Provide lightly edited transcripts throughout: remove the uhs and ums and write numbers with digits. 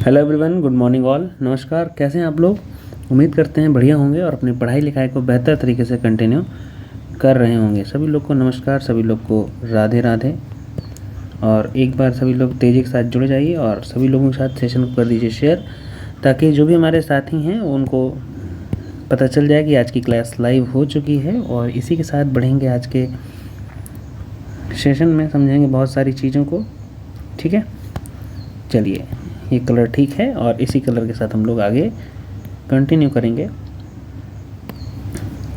Hello everyone, good morning all. नमस्कार, कैसे हैं आप लोग? उम्मीद करते हैं बढ़िया होंगे और अपनी पढ़ाई लिखाई को बेहतर तरीके से कंटिन्यू कर रहे होंगे। सभी लोग को नमस्कार, सभी लोग को राधे राधे। और एक बार सभी लोग तेज़ी के साथ जुड़ जाइए और सभी लोगों के साथ सेशन को कर दीजिए शेयर, ताकि जो भी हमारे साथी हैं उनको पता चल जाए कि आज की क्लास लाइव हो चुकी है। और इसी के साथ बढ़ेंगे आज के सेशन में, समझेंगे बहुत सारी चीज़ों को। ठीक है, चलिए, ये कलर ठीक है और इसी कलर के साथ हम लोग आगे कंटिन्यू करेंगे।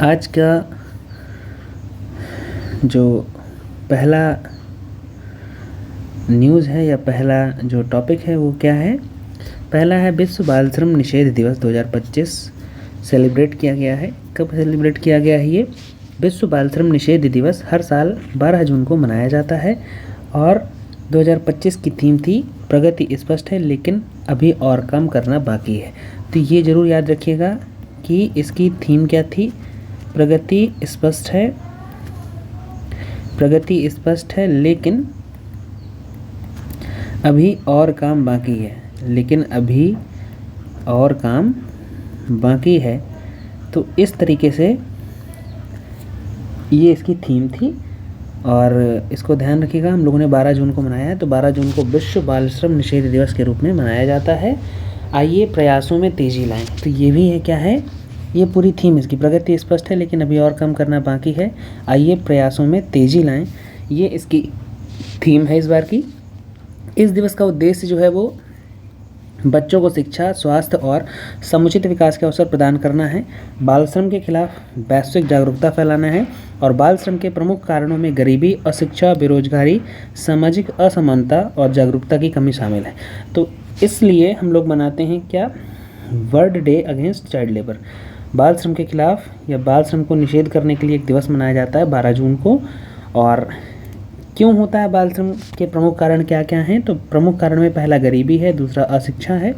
आज का जो पहला न्यूज़ है या पहला जो टॉपिक है वो क्या है? पहला है विश्व बाल श्रम निषेध दिवस 2025 सेलिब्रेट किया गया है। कब सेलिब्रेट किया गया है ये? विश्व बाल श्रम निषेध दिवस हर साल 12 जून को मनाया जाता है और 2025 की थीम थी प्रगति स्पष्ट है लेकिन अभी और काम करना बाकी है। तो ये ज़रूर याद रखिएगा कि इसकी थीम क्या थी। प्रगति स्पष्ट है लेकिन अभी और काम बाकी है। अभी और काम बाकी है। तो इस तरीके से ये इसकी थीम थी और इसको ध्यान रखिएगा। हम लोगों ने 12 जून को मनाया है, तो 12 जून को विश्व बाल श्रम निषेध दिवस के रूप में मनाया जाता है। आइए प्रयासों में तेज़ी लाएं। तो ये भी है, क्या है ये पूरी थीम इसकी? प्रगति स्पष्ट है लेकिन अभी और काम करना बाकी है, आइए प्रयासों में तेज़ी लाएं। ये इसकी थीम है इस बार की। इस दिवस का उद्देश्य जो है वो बच्चों को शिक्षा, स्वास्थ्य और समुचित विकास के अवसर प्रदान करना है, बाल श्रम के खिलाफ वैश्विक जागरूकता फैलाना है और बाल श्रम के प्रमुख कारणों में गरीबी, अशिक्षा, बेरोजगारी, सामाजिक असमानता और जागरूकता की कमी शामिल है। तो इसलिए हम लोग मनाते हैं क्या? World day against child labour. बाल श्रम के खिलाफ या बाल श्रम को निषेध करने के लिए एक दिवस मनाया जाता है 12 जून को। और क्यों होता है? बाल श्रम के प्रमुख कारण क्या क्या हैं? तो प्रमुख कारण में पहला गरीबी है, दूसरा अशिक्षा है,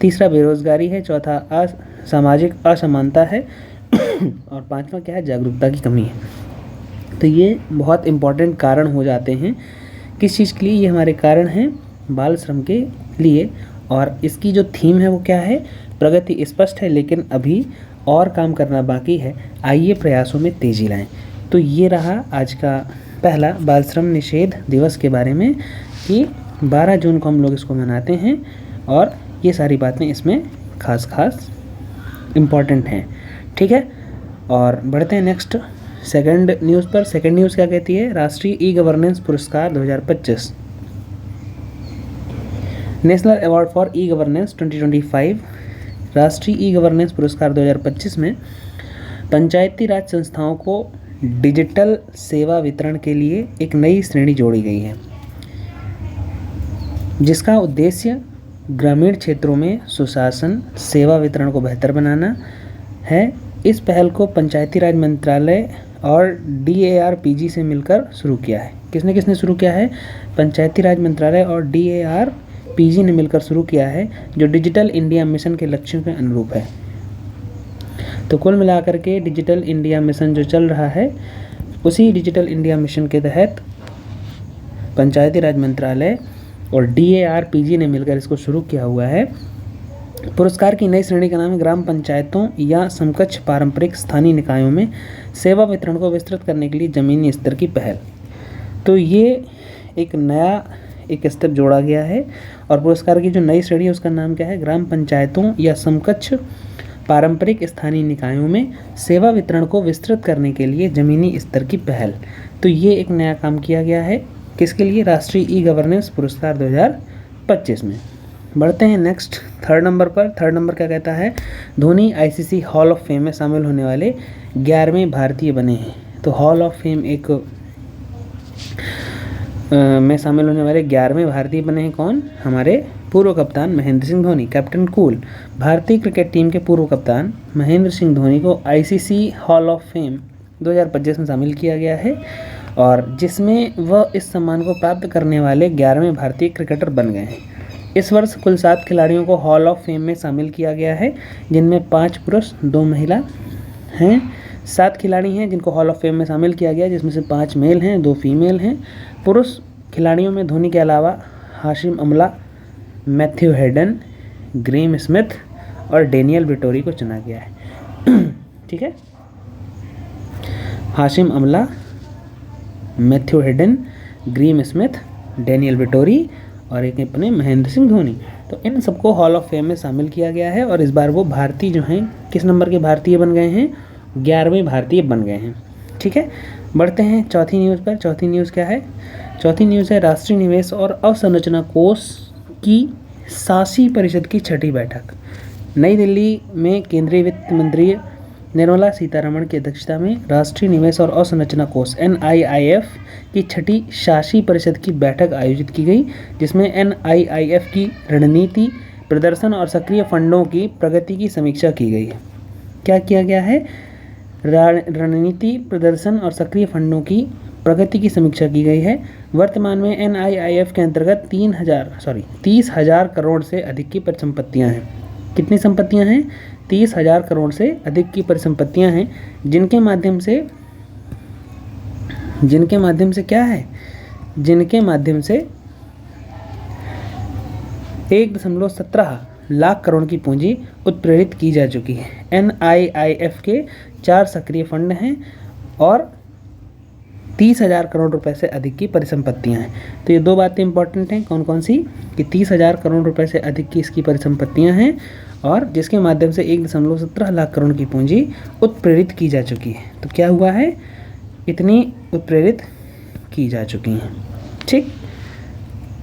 तीसरा बेरोजगारी है, चौथा सामाजिक असमानता है और पांचवा क्या है? जागरूकता की कमी है। तो ये बहुत इम्पॉर्टेंट कारण हो जाते हैं। किस चीज़ के लिए? ये हमारे कारण हैं बाल श्रम के लिए। और इसकी जो थीम है वो क्या है? प्रगति स्पष्ट है लेकिन अभी और काम करना बाकी है, आइए प्रयासों में तेज़ी लाएं। तो ये रहा आज का पहला बाल श्रम निषेध दिवस के बारे में कि 12 जून को हम लोग इसको मनाते हैं और ये सारी बातें इसमें खास इम्पॉर्टेंट हैं। ठीक है, और बढ़ते हैं नेक्स्ट सेकंड न्यूज़ पर। सेकंड न्यूज़ क्या कहती है? राष्ट्रीय ई गवर्नेंस पुरस्कार 2025, national award for e governance 2025। राष्ट्रीय ई गवर्नेंस पुरस्कार 2025 में पंचायती राज संस्थाओं को डिजिटल सेवा वितरण के लिए एक नई श्रेणी जोड़ी गई है, जिसका उद्देश्य ग्रामीण क्षेत्रों में सुशासन सेवा वितरण को बेहतर बनाना है। इस पहल को पंचायती राज मंत्रालय और DARPG से मिलकर शुरू किया है। किसने किसने शुरू किया है? पंचायती राज मंत्रालय और DARPG ने मिलकर शुरू किया है, जो डिजिटल इंडिया मिशन के लक्ष्यों के अनुरूप है। तो कुल मिलाकर के डिजिटल इंडिया मिशन जो चल रहा है, उसी डिजिटल इंडिया मिशन के तहत पंचायती राज मंत्रालय और DARPG ने मिलकर इसको शुरू किया हुआ है। पुरस्कार की नई श्रेणी का नाम है ग्राम पंचायतों या समकक्ष पारंपरिक स्थानीय निकायों में सेवा वितरण को विस्तृत करने के लिए जमीनी स्तर की पहल। तो ये एक नया स्टेप जोड़ा गया है और पुरस्कार की जो नई श्रेणी है उसका नाम क्या है? ग्राम पंचायतों या समकक्ष पारंपरिक स्थानीय निकायों में सेवा वितरण को विस्तृत करने के लिए जमीनी स्तर की पहल। तो ये एक नया काम किया गया है। किसके लिए? राष्ट्रीय ई गवर्नेंस पुरस्कार 2025 में। बढ़ते हैं नेक्स्ट थर्ड नंबर पर। थर्ड नंबर क्या कहता है? Dhoni ICC hall of fame में शामिल होने वाले 11वें भारतीय बने हैं। तो हॉल ऑफ फेम में शामिल होने वाले 11वें भारतीय बने हैं। कौन? हमारे पूर्व कप्तान महेंद्र सिंह धोनी, कैप्टन कूल। भारतीय क्रिकेट टीम के पूर्व कप्तान महेंद्र सिंह धोनी को ICC हॉल ऑफ फेम 2025 में शामिल किया गया है और जिसमें वह इस सम्मान को प्राप्त करने वाले 11वें भारतीय क्रिकेटर बन गए हैं। इस वर्ष कुल 7 खिलाड़ियों को हॉल ऑफ फेम में शामिल किया गया है, जिनमें 5 पुरुष 2 महिला हैं। 7 खिलाड़ी हैं जिनको हॉल ऑफ फेम में शामिल किया गया, जिसमें से 5 मेल हैं, 2 फीमेल हैं। पुरुष खिलाड़ियों में धोनी के अलावा हाशिम अमला, मैथ्यू हेडन, ग्रेम स्मिथ और डेनियल विटोरी को चुना गया है। ठीक है, हाशिम अमला, Matthew Hayden, Graeme Smith, Daniel Vettori और एक अपने महेंद्र सिंह धोनी। तो इन सबको हॉल ऑफ फेम में शामिल किया गया है और इस बार वो भारतीय जो हैं किस नंबर के भारतीय बन गए हैं, 11वें भारतीय बन गए हैं। ठीक है, बढ़ते हैं चौथी न्यूज़ पर। चौथी न्यूज़ क्या है? चौथी न्यूज़ है राष्ट्रीय निवेश और अवसंरचना कोष की शासी परिषद की छठी बैठक। नई दिल्ली में केंद्रीय वित्त मंत्री निर्मला सीतारमण की अध्यक्षता में राष्ट्रीय निवेश और अवसंरचना कोष NIIF की छठी शासी परिषद की बैठक आयोजित की गई, जिसमें NIIF की रणनीति, प्रदर्शन और सक्रिय फंडों की प्रगति की समीक्षा की गई। क्या किया गया है? रणनीति, प्रदर्शन और सक्रिय फंडों की प्रगति की समीक्षा की गई है। वर्तमान में NIIF के अंतर्गत 30,000 करोड़ से अधिक की परिसंपत्तियाँ हैं। कितनी संपत्तियाँ हैं? 30,000 करोड़ से अधिक की परिसंपत्तियाँ हैं, जिनके माध्यम से क्या है? जिनके माध्यम से 1.17 लाख करोड़ की पूंजी उत्प्रेरित की जा चुकी है। NIIF के 4 सक्रिय फंड हैं और 30,000 करोड़ रुपए से अधिक की परिसंपत्तियां हैं। तो ये दो बातें इंपॉर्टेंट हैं। कौन कौन सी? कि 30,000 करोड़ रुपए से अधिक की इसकी परिसंपत्तियां हैं और जिसके माध्यम से 1.17 लाख करोड़ की पूंजी उत्प्रेरित की जा चुकी है। तो क्या हुआ है? इतनी उत्प्रेरित की जा चुकी हैं। ठीक,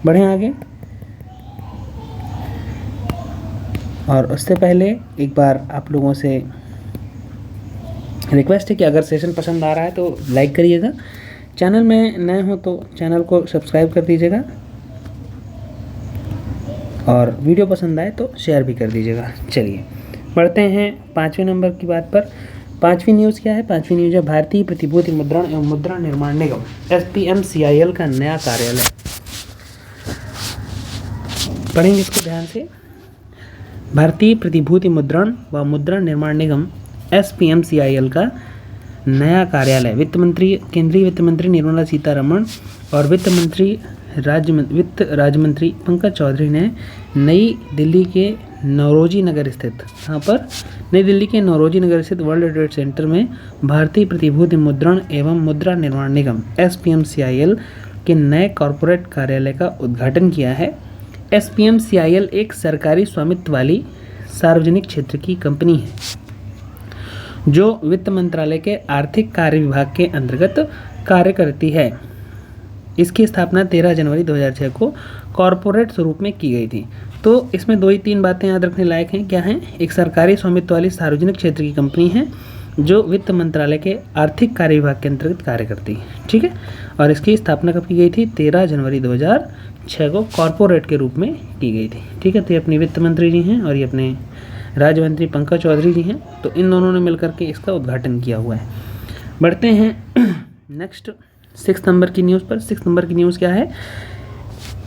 बढ़ें आगे। और उससे पहले एक बार आप लोगों से रिक्वेस्ट है कि अगर सेशन पसंद आ रहा है तो लाइक करिएगा, चैनल में नए हो तो चैनल को सब्सक्राइब कर दीजिएगा और वीडियो पसंद आए तो शेयर भी कर दीजिएगा। चलिए बढ़ते हैं 5वें नंबर की बात पर। 5वीं न्यूज़ क्या है? 5वीं न्यूज़ है भारतीय प्रतिभूति मुद्रण एवं मुद्रा निर्माण निगम SPMCIL का नया कार्यालय। पढ़ेंगे इसको ध्यान से। भारतीय प्रतिभूति मुद्रण व मुद्रा निर्माण निगम SPMCIL का नया कार्यालय केंद्रीय वित्त मंत्री निर्मला सीतारमण और वित्त राज्य मंत्री पंकज चौधरी ने नई दिल्ली के नौरोजी नगर स्थित वर्ल्ड ट्रेड सेंटर में भारतीय प्रतिभूति मुद्रण एवं मुद्रा निर्माण निगम SPMCIL के नए कॉरपोरेट कार्यालय का उद्घाटन किया है। SPMCIL एक सरकारी स्वामित्व वाली सार्वजनिक क्षेत्र की कंपनी है जो वित्त मंत्रालय के आर्थिक कार्य विभाग के अंतर्गत कार्य करती है। इसकी स्थापना 13 जनवरी 2006 को कॉरपोरेट स्वरूप में की गई थी। तो इसमें 2-3 बातें याद रखने लायक हैं। क्या हैं? एक सरकारी स्वामित्व वाली सार्वजनिक क्षेत्र की कंपनी है जो वित्त मंत्रालय के आर्थिक कार्य विभाग के अंतर्गत कार्य करती है। ठीक है, और इसकी स्थापना कब की गई थी? 13 जनवरी 2006 को कॉरपोरेट के रूप में की गई थी। ठीक है, तो ये अपने वित्त मंत्री जी हैं और ये अपने राज्य मंत्री पंकज चौधरी जी हैं। तो इन दोनों ने मिलकर के इसका उद्घाटन किया हुआ है। बढ़ते हैं नेक्स्ट 6 नंबर की न्यूज़ पर। 6 नंबर की न्यूज़ क्या है?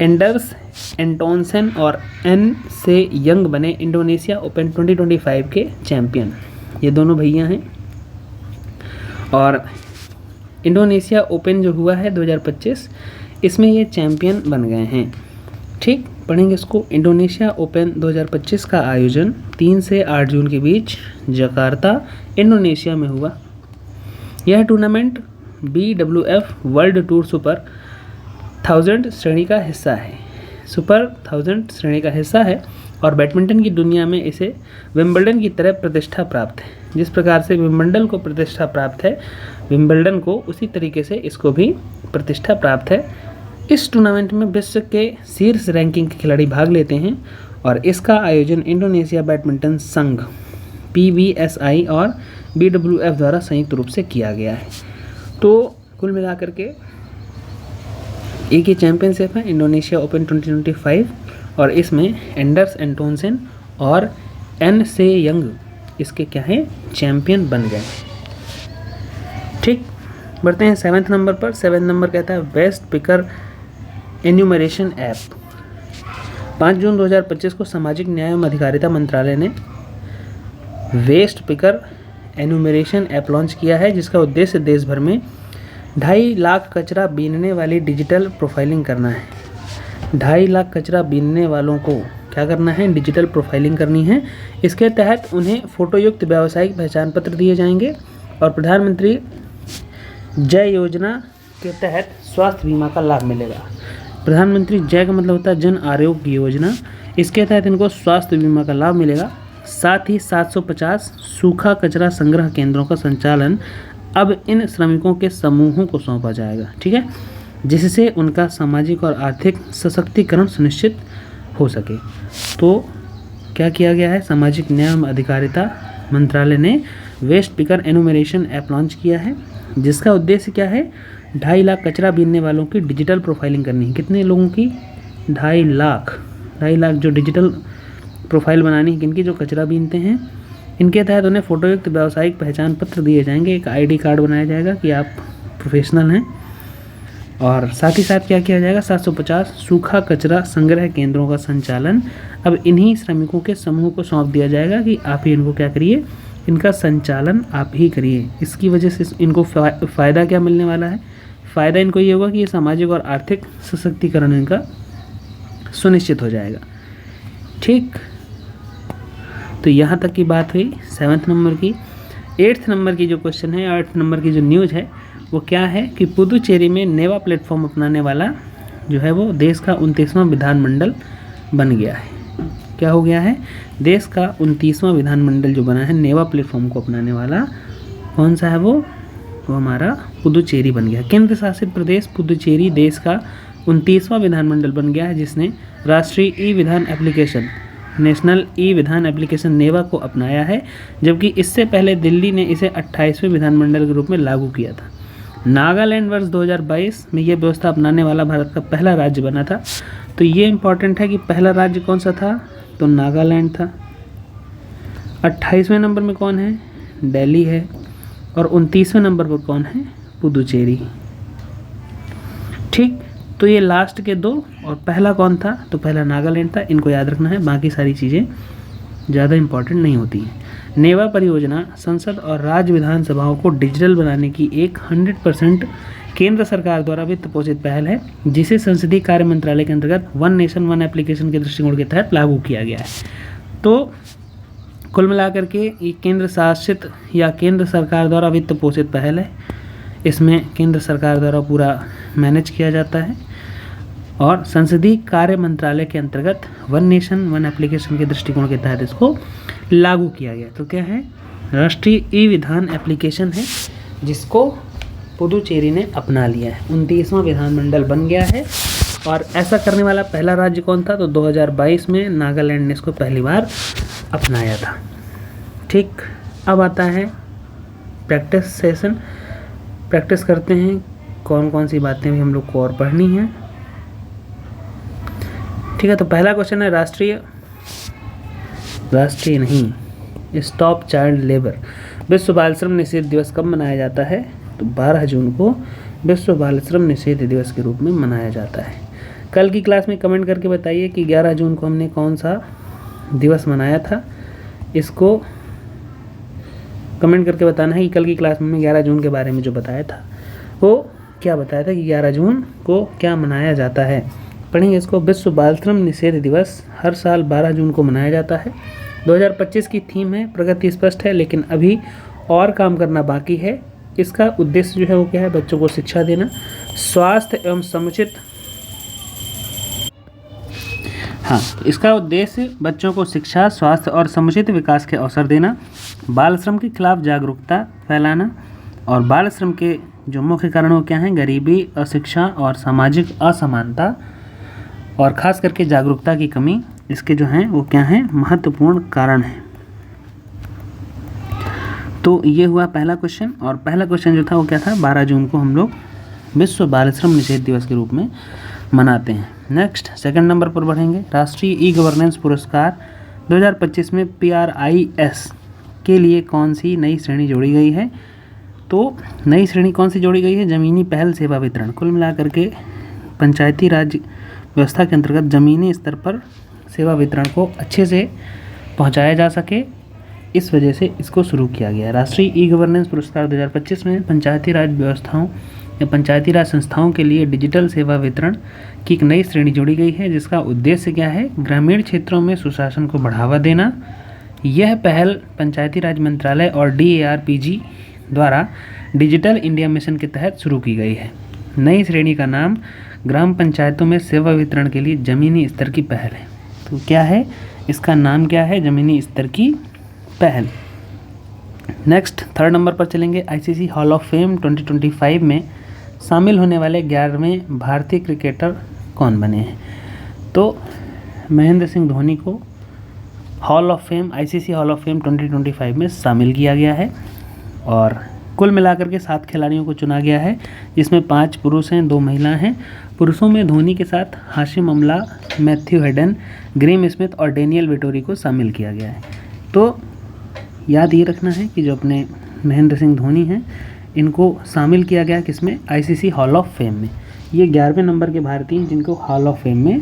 एंडर्स एंटोनसन और एन से यंग बने इंडोनेशिया ओपन 2025 के चैंपियन। ये दोनों भैया हैं और इंडोनेशिया ओपन जो हुआ है 2025 इसमें ये चैंपियन बन गए हैं। ठीक, पढ़ेंगे इसको। इंडोनेशिया ओपन 2025 का आयोजन 3 से 8 जून के बीच जकार्ता, इंडोनेशिया में हुआ। यह tournament BWF world tour super 1000 श्रेणी का हिस्सा है और बैडमिंटन की दुनिया में इसे विंबलडन की तरह प्रतिष्ठा प्राप्त है। जिस प्रकार से विंबलडन को प्रतिष्ठा प्राप्त है विंबलडन को, उसी तरीके से इसको भी प्रतिष्ठा प्राप्त है। इस टूर्नामेंट में विश्व के शीर्ष रैंकिंग के खिलाड़ी भाग लेते हैं और इसका आयोजन इंडोनेशिया बैडमिंटन संघ PBSI और BWF द्वारा संयुक्त रूप से किया गया है। तो कुल मिलाकर के एक ही चैंपियनशिप है इंडोनेशिया ओपन 2025 और इसमें एंडर्स एंटोनसन और एन से यंग इसके क्या है? चैंपियन बन गए। ठीक, बढ़ते हैं 7th नंबर पर। 7 नंबर कहता है बेस्ट पिकर एन्यूमरेशन ऐप। 5 जून 2025 को सामाजिक न्याय एवं अधिकारिता मंत्रालय ने waste picker enumeration app launch किया है, जिसका उद्देश्य देश भर में 2.5 लाख कचरा बीनने वाली डिजिटल प्रोफाइलिंग करना है। 2.5 लाख कचरा बीनने वालों को क्या करना है, डिजिटल प्रोफाइलिंग करनी है। इसके तहत उन्हें फ़ोटोयुक्त व्यावसायिक पहचान पत्र दिए जाएंगे और प्रधानमंत्री जय योजना के तहत स्वास्थ्य बीमा का लाभ मिलेगा। प्रधानमंत्री जय का मतलब होता है जन आरोग्य योजना, इसके तहत इनको स्वास्थ्य बीमा का लाभ मिलेगा। साथ ही 750 सूखा कचरा संग्रह केंद्रों का संचालन अब इन श्रमिकों के समूहों को सौंपा जाएगा, ठीक है, जिससे उनका सामाजिक और आर्थिक सशक्तिकरण सुनिश्चित हो सके। तो क्या किया गया है, सामाजिक न्याय एवं अधिकारिता मंत्रालय ने waste picker enumeration app launch किया है, जिसका उद्देश्य क्या है, 2.5 लाख कचरा बीनने वालों की डिजिटल प्रोफाइलिंग करनी है। कितने लोगों की, 2.5 लाख जो डिजिटल प्रोफाइल बनानी है किनकी, जो कचरा बीनते हैं। इनके तहत उन्हें फ़ोटोयुक्त व्यावसायिक पहचान पत्र दिए जाएंगे, एक आईडी कार्ड बनाया जाएगा कि आप प्रोफेशनल हैं। और साथ ही साथ क्या किया जाएगा, 750 सूखा कचरा संग्रह केंद्रों का संचालन अब इन्हीं श्रमिकों के समूह को सौंप दिया जाएगा कि आप ही इनको क्या करिए, इनका संचालन आप ही करिए। इसकी वजह से इनको फ़ायदा क्या मिलने वाला है, फ़ायदा इनको ये होगा कि ये सामाजिक और आर्थिक सशक्तिकरण इनका सुनिश्चित हो जाएगा, ठीक। तो यहाँ तक की बात हुई 7th नंबर की। 8th नंबर की जो क्वेश्चन है, 8th नंबर की जो न्यूज़ है वो क्या है कि पुदुचेरी में नेवा प्लेटफॉर्म अपनाने वाला जो है वो देश का 29वां विधानमंडल बन गया है। क्या हो गया है, देश का 29वां विधानमंडल जो बना है नेवा प्लेटफॉर्म को अपनाने वाला, कौन सा है वो हमारा पुदुचेरी बन गया। केंद्र शासित प्रदेश पुदुचेरी देश का 29वां विधानमंडल बन गया है, जिसने राष्ट्रीय ई विधान एप्लीकेशन, नेशनल ई विधान एप्लीकेशन नेवा को अपनाया है, जबकि इससे पहले दिल्ली ने इसे 28वें विधानमंडल के रूप में लागू किया था। नागालैंड वर्ष 2022 में ये व्यवस्था अपनाने वाला भारत का पहला राज्य बना था। तो ये इम्पॉर्टेंट है कि पहला राज्य कौन सा था, तो नागालैंड था। 28वें नंबर में कौन है, दिल्ली है। और 29वें नंबर पर कौन है, पुदुचेरी, ठीक। तो ये लास्ट के दो, और पहला कौन था, तो पहला नागालैंड था। इनको याद रखना है, बाकी सारी चीज़ें ज़्यादा इम्पॉर्टेंट नहीं होती हैं। नेवा परियोजना संसद और राज्य विधानसभाओं को डिजिटल बनाने की एक 100% केंद्र सरकार द्वारा वित्त पोषित पहल है, जिसे संसदीय कार्य मंत्रालय के अंतर्गत वन नेशन वन एप्लीकेशन के दृष्टिकोण के तहत लागू किया गया है। तो कुल मिलाकर के ये केंद्र शासित या केंद्र सरकार द्वारा वित्त पोषित पहल है। इसमें केंद्र सरकार द्वारा पूरा मैनेज किया जाता है और संसदीय कार्य मंत्रालय के अंतर्गत वन नेशन वन एप्लीकेशन के दृष्टिकोण के तहत इसको लागू किया गया। तो क्या है, राष्ट्रीय ई विधान एप्लीकेशन है, जिसको पुदुचेरी ने अपना लिया है। 29वां विधानमंडल बन गया है। और ऐसा करने वाला पहला राज्य कौन था, तो 2022 में नागालैंड ने इसको पहली बार अपनाया था, ठीक। अब आता है प्रैक्टिस सेशन। प्रैक्टिस करते हैं कौन कौन सी बातें भी हम लोग को और पढ़नी है, ठीक है। तो पहला क्वेश्चन है राष्ट्रीय नहीं, स्टॉप चाइल्ड लेबर। विश्व बाल श्रम निषेध दिवस कब मनाया जाता है, तो 12 जून को विश्व बाल श्रम निषेध दिवस के रूप में मनाया जाता है। कल की क्लास में कमेंट करके बताइए कि 11 जून को हमने कौन सा दिवस मनाया था। इसको कमेंट करके बताना है कि कल की क्लास में 11 जून के बारे में जो बताया था वो क्या बताया था कि 11 जून को क्या मनाया जाता है। पढ़ेंगे इसको। विश्व बाल श्रम निषेध दिवस हर साल 12 जून को मनाया जाता है। 2025 की थीम है प्रगति स्पष्ट है लेकिन अभी और काम करना बाकी है। इसका उद्देश्य जो है वो क्या है, बच्चों को शिक्षा देना, स्वास्थ्य एवं समुचित इसका उद्देश्य बच्चों को शिक्षा, स्वास्थ्य और समुचित विकास के अवसर देना, बाल श्रम के खिलाफ जागरूकता फैलाना और बाल श्रम के जो मुख्य कारणों क्या हैं, गरीबी, अशिक्षा और सामाजिक असमानता और ख़ास करके जागरूकता की कमी, इसके जो हैं वो क्या हैं, महत्वपूर्ण कारण हैं। तो ये हुआ पहला क्वेश्चन। और पहला क्वेश्चन जो था वो क्या था, 12 जून को हम लोग विश्व बाल श्रम निषेध दिवस के रूप में मनाते हैं। नेक्स्ट सेकंड नंबर पर बढ़ेंगे। राष्ट्रीय ई गवर्नेंस पुरस्कार 2025 में PRIS के लिए कौन सी नई श्रेणी जोड़ी गई है। तो नई श्रेणी कौन सी जोड़ी गई है, ज़मीनी पहल सेवा वितरण। कुल मिलाकर के पंचायती राज व्यवस्था के अंतर्गत ज़मीनी स्तर पर सेवा वितरण को अच्छे से पहुंचाया जा सके, इस वजह से इसको शुरू किया गया। राष्ट्रीय ई गवर्नेंस पुरस्कार 2025 में पंचायती राज व्यवस्थाओं या पंचायती राज संस्थाओं के लिए डिजिटल सेवा वितरण की एक नई श्रेणी जोड़ी गई है, जिसका उद्देश्य क्या है? ग्रामीण क्षेत्रों में सुशासन को बढ़ावा देना। यह पहल पंचायती राज मंत्रालय और DARPG द्वारा डिजिटल इंडिया मिशन के तहत शुरू की गई है। नई श्रेणी का नाम ग्राम पंचायतों में सेवा वितरण के लिए ज़मीनी स्तर की पहल है। तो क्या है इसका नाम? क्या है? ज़मीनी स्तर की पहल। नेक्स्ट 3rd नंबर पर चलेंगे। ICC हॉल ऑफ फेम 2025 में शामिल होने वाले 11वें भारतीय क्रिकेटर कौन बने हैं? तो महेंद्र सिंह धोनी को hall of fame, ICC hall of fame 2025 में शामिल किया गया है और कुल मिलाकर के 7 खिलाड़ियों को चुना गया है, जिसमें 5 पुरुष हैं, 2 महिला हैं। पुरुषों में धोनी के साथ हाशिम अमला, मैथ्यू हेडन, ग्रेम स्मिथ और डेनियल वेटोरी को शामिल किया गया है। तो याद ये रखना है कि जो अपने महेंद्र सिंह धोनी हैं, इनको शामिल किया गया किसमें? ICC हॉल ऑफ फेम में। ये 11वें नंबर के भारतीय हैं जिनको हॉल ऑफ फेम में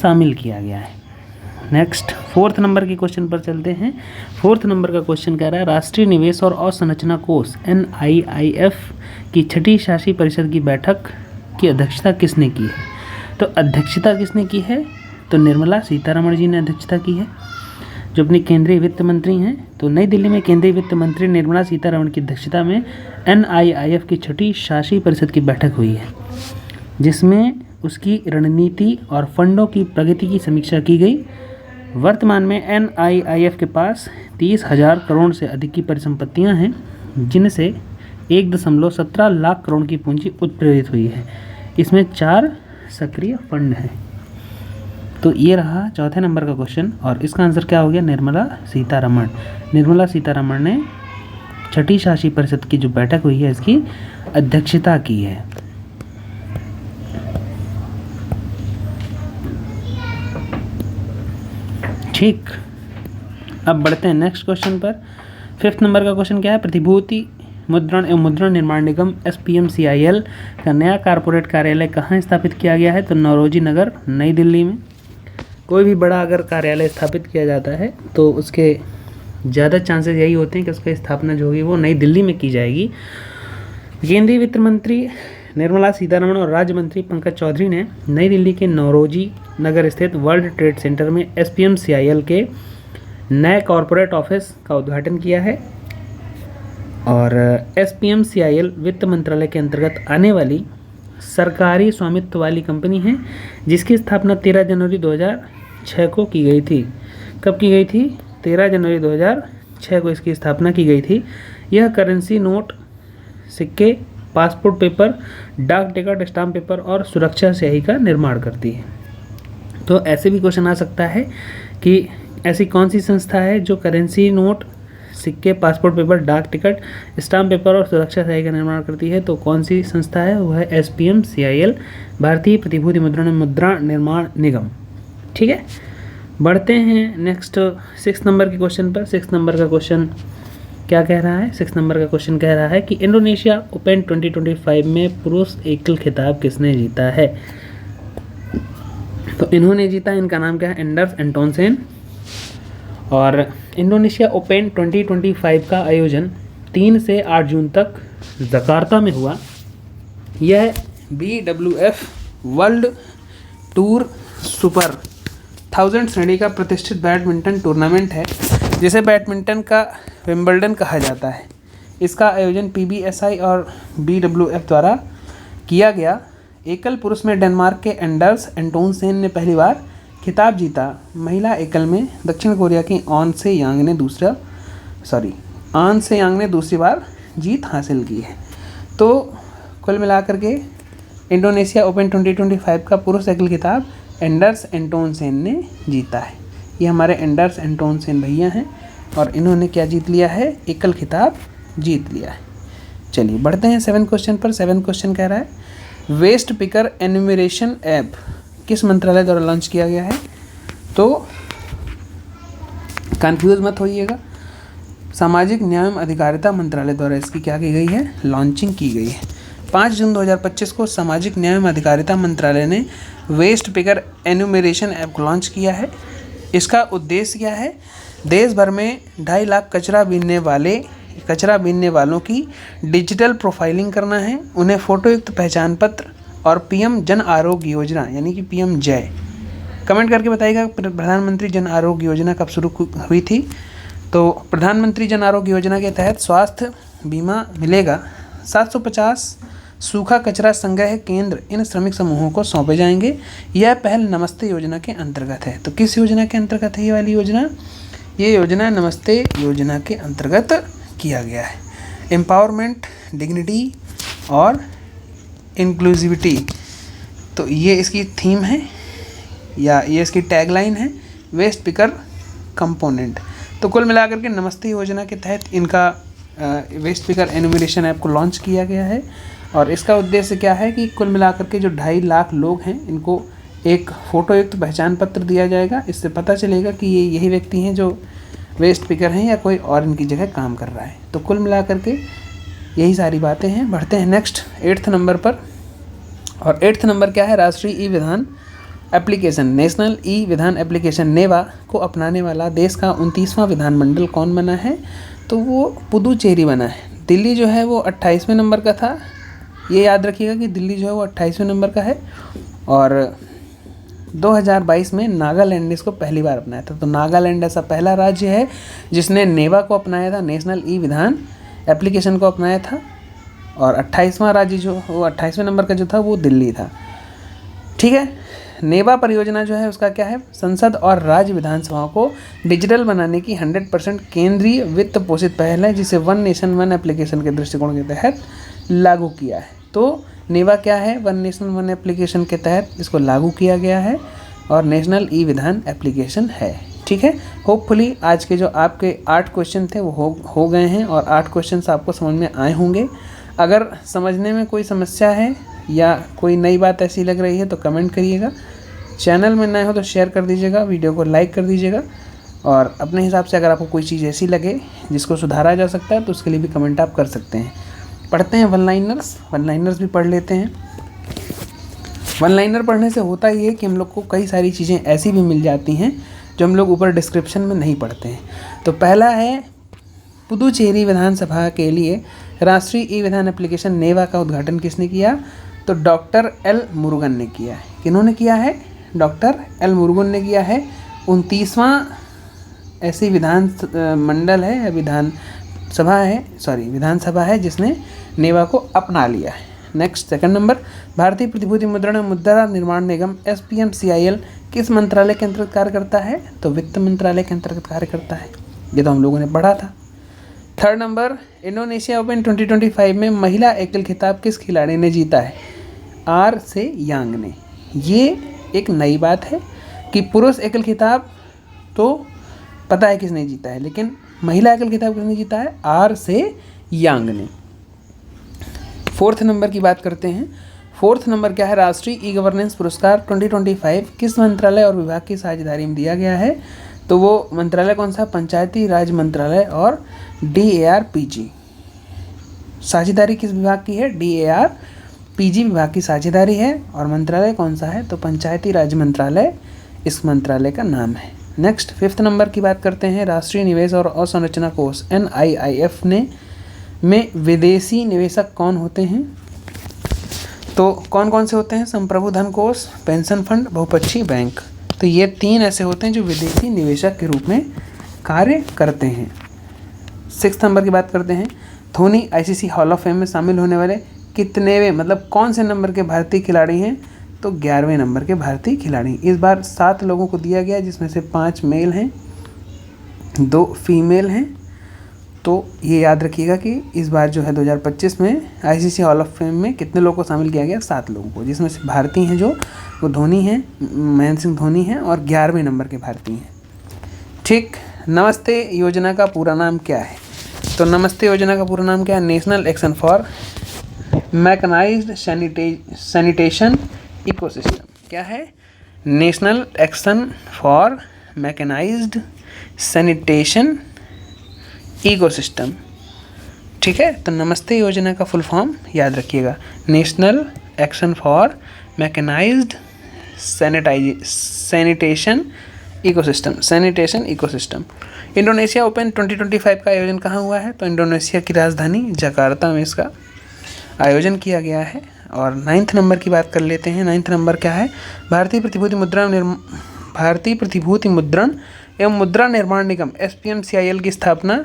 शामिल किया गया है। नेक्स्ट 4th नंबर के क्वेश्चन पर चलते हैं। 4th नंबर का क्वेश्चन कह रहा है, राष्ट्रीय निवेश और अवसंरचना कोष NIIF की 6ठी शासी परिषद की बैठक की अध्यक्षता किसने की है? तो अध्यक्षता किसने की है? तो निर्मला सीतारमण जी ने अध्यक्षता की है, जो अपनी केंद्रीय वित्त मंत्री हैं। तो नई दिल्ली में केंद्रीय वित्त मंत्री निर्मला सीतारमण की अध्यक्षता में NIIF की 6ठी शासी परिषद की बैठक हुई है, जिसमें उसकी रणनीति और फंडों की प्रगति की समीक्षा की गई। वर्तमान में NIIF के पास 30,000 करोड़ से अधिक की परिसंपत्तियां हैं, जिनसे 1.17 लाख करोड़ की पूंजी उत्प्रेरित हुई है। इसमें 4 सक्रिय फंड हैं। तो ये रहा 4थे नंबर का क्वेश्चन और इसका आंसर क्या हो गया? निर्मला सीतारमण। निर्मला सीतारमण ने 6ठी शासी परिषद की जो बैठक हुई है, इसकी अध्यक्षता की है। ठीक, अब बढ़ते हैं नेक्स्ट क्वेश्चन पर। 5th नंबर का क्वेश्चन क्या है? प्रतिभूति मुद्रण एवं मुद्रण निर्माण निगम SPMCIL का नया कॉर्पोरेट कार्यालय कहाँ स्थापित किया गया है? तो नौरोजी नगर, नई दिल्ली में। कोई भी बड़ा अगर कार्यालय स्थापित किया जाता है तो उसके ज़्यादा चांसेस यही होते हैं कि उसकी स्थापना जो होगी वो नई दिल्ली में की जाएगी। केंद्रीय वित्त मंत्री निर्मला सीतारमण और राज्य मंत्री पंकज चौधरी ने नई दिल्ली के नौरोजी नगर स्थित वर्ल्ड ट्रेड सेंटर में SPMCIL के नए कॉरपोरेट ऑफिस का उद्घाटन किया है। और SPMCIL वित्त मंत्रालय के अंतर्गत आने वाली सरकारी स्वामित्व वाली कंपनी है, जिसकी स्थापना 13 जनवरी 2006 को की गई थी। कब की गई थी? 13 जनवरी 2006 को इसकी स्थापना की गई थी। यह करेंसी नोट, सिक्के, पासपोर्ट पेपर, डाक टिकट, स्टाम्प पेपर और सुरक्षा स्याही का निर्माण करती है। तो ऐसे भी क्वेश्चन आ सकता है कि ऐसी कौन सी संस्था है जो करेंसी नोट, सिक्के, पासपोर्ट पेपर, डाक टिकट, स्टाम्प पेपर और सुरक्षा स्याही का निर्माण करती है? तो कौन सी संस्था है? वह है SPMCIL, भारतीय प्रतिभूति मुद्रा निर्माण निगम। ठीक है, बढ़ते हैं नेक्स्ट 6th नंबर के क्वेश्चन पर। 6th नंबर का क्वेश्चन क्या कह रहा है? 6th नंबर का क्वेश्चन कह रहा है कि इंडोनेशिया ओपन 2025 में पुरुष एकल खिताब किसने जीता है? तो इन्होंने जीता, इनका नाम क्या है? Anders Antonsen. और इंडोनेशिया ओपन 2025 का आयोजन 3 से 8 जून तक जकार्ता में हुआ। यह BWF वर्ल्ड टूर सुपर 1000 श्रेणी का प्रतिष्ठित बैडमिंटन टूर्नामेंट है, जिसे बैडमिंटन का विंबलडन कहा जाता है। इसका आयोजन PBSI और BWF द्वारा किया गया। एकल पुरुष में डेनमार्क के एंडर्स एंटोनसेन ने पहली बार खिताब जीता। महिला एकल में दक्षिण कोरिया की आन से यांग ने दूसरी बार जीत हासिल की है। तो कुल मिलाकर के इंडोनेशिया ओपन 2025 का पुरुष एकल खिताब एंडर्स एंटोनसेन ने जीता है। ये हमारे एंडर्स एंटोनसेन भैया हैं और इन्होंने क्या जीत लिया है? एकल खिताब जीत लिया है। चलिए बढ़ते हैं 7 क्वेश्चन पर। 7 क्वेश्चन कह रहा है, वेस्ट पिकर एन्यूमरेशन ऐप किस मंत्रालय द्वारा लॉन्च किया गया है? तो कंफ्यूज मत होइएगा, सामाजिक न्याय एवं अधिकारिता मंत्रालय द्वारा इसकी क्या की गई है? लॉन्चिंग की गई है। 5 जून 2025 को सामाजिक न्याय एवं अधिकारिता मंत्रालय ने वेस्ट पिकर एन्यूमरेशन ऐप को लॉन्च किया है। इसका उद्देश्य क्या है? देश भर में 2.5 लाख कचरा बीनने वाले कचरा बीनने वालों की डिजिटल प्रोफाइलिंग करना है, उन्हें फ़ोटोयुक्त पहचान पत्र और पीएम जन आरोग्य योजना यानी कि पीएम जय। कमेंट करके बताइएगा प्रधानमंत्री जन आरोग्य योजना कब शुरू हुई थी। तो प्रधानमंत्री जन आरोग्य योजना के तहत स्वास्थ्य बीमा मिलेगा। 750 सूखा कचरा संग्रह केंद्र इन श्रमिक समूहों को सौंपे जाएंगे। यह पहल नमस्ते योजना के अंतर्गत है। तो किस योजना के अंतर्गत है ये वाली योजना? ये योजना नमस्ते योजना के अंतर्गत किया गया है। एम्पावरमेंट, डिग्निटी और इंक्लूसिविटी, तो ये इसकी थीम है या ये इसकी टैगलाइन है, वेस्ट पिकर कंपोनेंट। तो कुल मिलाकर के नमस्ते योजना के तहत इनका वेस्ट पिकर एनुमरेशन ऐप को लॉन्च किया गया है। और इसका उद्देश्य क्या है कि कुल मिलाकर के जो 2.5 लाख लोग हैं इनको एक फ़ोटोयुक्त पहचान पत्र दिया जाएगा। इससे पता चलेगा कि ये यही व्यक्ति हैं जो वेस्ट पिकर हैं या कोई और इनकी जगह काम कर रहा है। तो कुल मिलाकर के यही सारी बातें हैं। बढ़ते हैं नेक्स्ट 8th नंबर पर। और 8th नंबर क्या है? राष्ट्रीय ई विधान एप्लीकेशन, नेशनल ई विधान एप्लीकेशन नेवा को अपनाने वाला देश का 29वां विधानमंडल कौन बना है? तो वो पुदुचेरी बना है। दिल्ली जो है वो 28वें नंबर का था। ये याद रखिएगा कि दिल्ली जो है वो 28वें नंबर का है। और 2022 में नागालैंड ने इसको पहली बार अपनाया था। तो नागालैंड ऐसा पहला राज्य है जिसने नेवा को अपनाया था, नेशनल ई विधान एप्लीकेशन को अपनाया था। और 28वां राज्य जो वो 28वें नंबर का जो था वो दिल्ली था। ठीक है। नेवा परियोजना जो है उसका क्या है? संसद और राज्य विधानसभाओं को डिजिटल बनाने की 100% केंद्रीय वित्त पोषित पहल है, जिसे वन नेशन वन एप्लीकेशन के दृष्टिकोण के तहत लागू किया है। तो नेवा क्या है? वन नेशन वन एप्लीकेशन के तहत इसको लागू किया गया है और नेशनल ई विधान एप्लीकेशन है। ठीक है। होपफुली आज के जो आपके 8 क्वेश्चन थे वो हो गए हैं और 8 क्वेश्चन आपको समझ में आए होंगे। अगर समझने में कोई समस्या है या कोई नई बात ऐसी लग रही है तो कमेंट करिएगा। चैनल में नए हो तो शेयर कर दीजिएगा, वीडियो को लाइक कर दीजिएगा। और अपने हिसाब से अगर आपको कोई चीज़ ऐसी लगे जिसको सुधारा जा सकता है तो उसके लिए भी कमेंट आप कर सकते हैं। पढ़ते हैं वन लाइनर्स भी पढ़ लेते हैं। वन लाइनर पढ़ने से होता ये है कि हम लोग को कई सारी चीज़ें ऐसी भी मिल जाती हैं जो हम लोग ऊपर डिस्क्रिप्शन में नहीं पढ़ते हैं। तो पहला है, पुदुचेरी विधानसभा के लिए राष्ट्रीय ई विधान एप्लीकेशन नेवा का उद्घाटन किसने किया? तो डॉक्टर एल मुरुगन ने किया है। किन्होंने किया है? डॉक्टर एल मुरुगन ने किया है। 29वां ऐसी विधानमंडल है, विधानसभा है जिसने नेवा को अपना लिया है। नेक्स्ट 2nd नंबर, भारतीय प्रतिभूति मुद्रण मुद्रा निर्माण निगम SPMCIL किस मंत्रालय के अंतर्गत कार्य करता है? तो वित्त मंत्रालय के अंतर्गत कार्य करता है। ये तो हम लोगों ने पढ़ा था। 3rd नंबर, इंडोनेशिया ओपन 2025 में महिला एकल खिताब किस खिलाड़ी ने जीता है? आर से यांग ने। ये एक नई बात है कि पुरुष एकल खिताब तो पता है किसने जीता है, लेकिन महिला एकल खिताब किसने जीता है? आर से यांग ने। 4th नंबर की बात करते हैं। 4th नंबर क्या है? राष्ट्रीय ई गवर्नेंस पुरस्कार 2025 किस मंत्रालय और विभाग की साझेदारी में दिया गया है? तो वो मंत्रालय कौन सा? पंचायती राज मंत्रालय और DARPG। साझेदारी किस विभाग की है? DARPG विभाग की साझेदारी है। और मंत्रालय कौन सा है? तो पंचायती राज मंत्रालय इस मंत्रालय का नाम है। नेक्स्ट 5th नंबर की बात करते हैं। राष्ट्रीय निवेश और अवसंरचना कोष NIIF में विदेशी निवेशक कौन होते हैं? तो कौन कौन से होते हैं? संप्रभु धन कोष, पेंशन फंड, बहुपक्षीय बैंक। तो ये 3 ऐसे होते हैं जो विदेशी निवेशक के रूप में कार्य करते हैं। 6th नंबर की बात करते हैं। Dhoni ICC hall of fame में शामिल होने वाले कितनेवें, मतलब कौन से नंबर के भारतीय खिलाड़ी हैं? तो 11वें नंबर के भारतीय खिलाड़ी। इस बार 7 लोगों को दिया गया, जिसमें से 5 मेल हैं, 2 फीमेल हैं। तो ये याद रखिएगा कि इस बार जो है 2025 में ICC हॉल ऑफ फेम में कितने लोगों को शामिल किया गया? 7 लोगों को, जिसमें से भारतीय हैं जो वो धोनी हैं, महेंद्र सिंह धोनी हैं और 11वें नंबर के भारतीय हैं। ठीक। नमस्ते योजना का पूरा नाम क्या है? तो नमस्ते योजना का पूरा नाम क्या है? National action for mechanised sanitation ecosystem. क्या है? National action for mechanised sanitation ecosystem. ठीक है। तो नमस्ते योजना का फुल फॉर्म याद रखिएगा, national action for mechanised sanitation ecosystem, sanitation ecosystem. Indonesia open 2025 का आयोजन कहाँ हुआ है? तो इंडोनेशिया की राजधानी जकार्ता में इसका आयोजन किया गया है। और 9th नंबर की बात कर लेते हैं। 9th नंबर क्या है? भारतीय प्रतिभूति मुद्रण एवं मुद्रा निर्माण निगम SPMCIL की स्थापना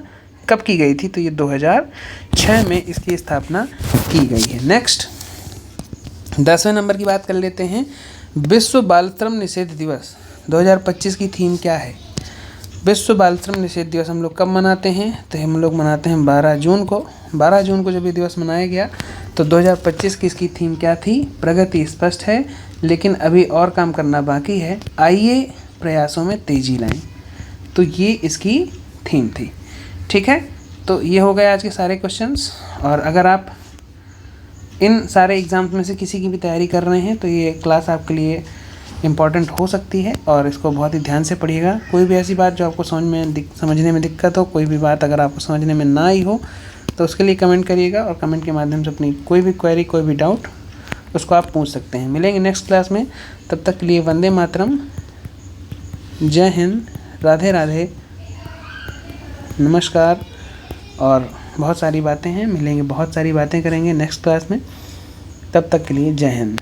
कब की गई थी? तो ये 2006 में इसकी स्थापना की गई है। नेक्स्ट 10वें नंबर की बात कर लेते हैं। विश्व बाल श्रम निषेध दिवस 2025 की थीम क्या है? विश्व बाल श्रम निषेध दिवस हम लोग कब मनाते हैं? तो हम लोग मनाते हैं 12 जून को। 12 जून को जब ये दिवस मनाया गया तो 2025 की इसकी थीम क्या थी? प्रगति स्पष्ट है लेकिन अभी और काम करना बाकी है, आइए प्रयासों में तेजी लाएं। तो ये इसकी थीम थी। ठीक है, तो ये हो गए आज के सारे क्वेश्चंस। और अगर आप इन सारे एग्ज़ाम्स में से किसी की भी तैयारी कर रहे हैं तो ये क्लास आपके लिए इम्पॉर्टेंट हो सकती है और इसको बहुत ही ध्यान से पढ़िएगा। कोई भी ऐसी बात जो आपको समझने में दिक्कत हो, कोई भी बात अगर आपको समझने में ना आई हो तो उसके लिए कमेंट करिएगा और कमेंट के माध्यम से अपनी कोई भी क्वेरी, कोई भी डाउट उसको आप पूछ सकते हैं। मिलेंगे नेक्स्ट क्लास में, तब तक के लिए वंदे मातरम, जय हिंद, राधे राधे, नमस्कार। और बहुत सारी बातें हैं, मिलेंगे, बहुत सारी बातें करेंगे नेक्स्ट क्लास में। तब तक के लिए जय हिंद।